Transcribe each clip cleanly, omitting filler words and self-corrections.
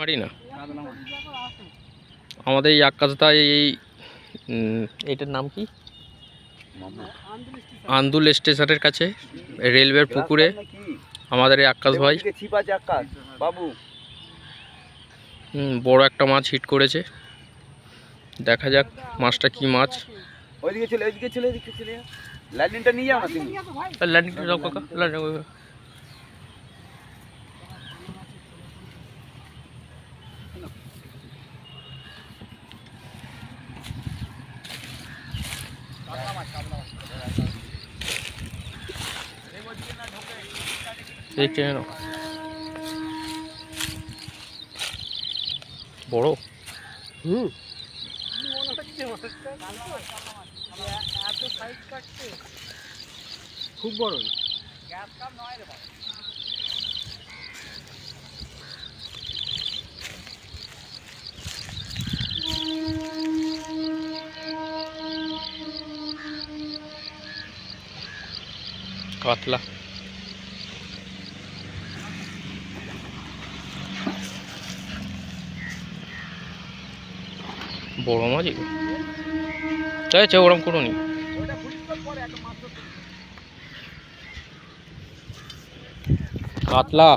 পারি না আমাদের এই আকাশদা এইটার নাম কি আন্দুল স্টেশনের কাছে রেলওয়ের পুকুরে আমাদের এই আকাশ ভাই বড় একটা মাছ হিট করেছে। দেখা যাক মাছটা কি মাছ। ওইদিকে চলে ল্যান্ডিংটা নিয়ে যাও না তুমি। ল্যান্ডিংটা দাও কাকা, ল্যান্ডিং এই টেনে নাও। বড় খুব বড় কাতলা। বড় মাছ চাইছে ওরম কোনো নি। কাতলা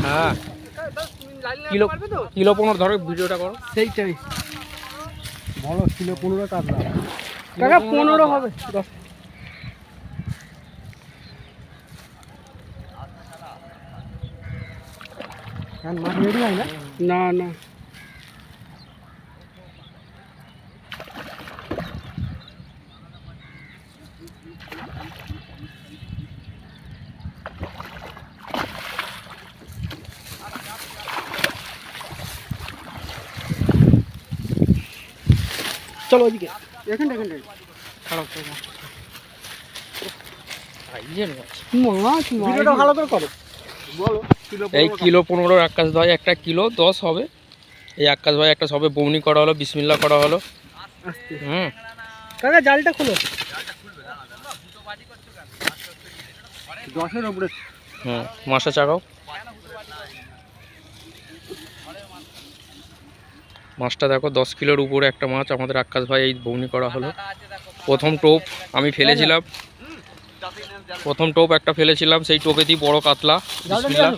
হ্যাঁ কিলো 15 ধরো ভিডিওটা করো। সেইটাই বড় কিলো 15 কাতলা কাকা 15 হবে 10 কারণ মাছ রেডি হয় না না না চলো ওইদিকে এখানটা খারাপ করে মাছ ভিডিওটা ভালো করে করো বলো। এই কিলো 15 আকাশ ভাই একটা কিলো 10 হবে। এই আকাশ ভাই একটা সবে বৌনি করা হলো, বিসমিল্লাহ করা হলো। কাকা জালটা খুলো 10-এর উপরে। মাছটা চাকাও। মাছটা দেখো 10 কিলোর উপরে একটা মাছ আমাদের আকাশ ভাই এই বৌনি করা হলো। প্রথম টোপ আমি ফেলেছিলাম, প্রথম টোপ একটা ফেলেছিলাম, সেই টোপেতেই বড় কাতলা। বিসমিল্লাহ।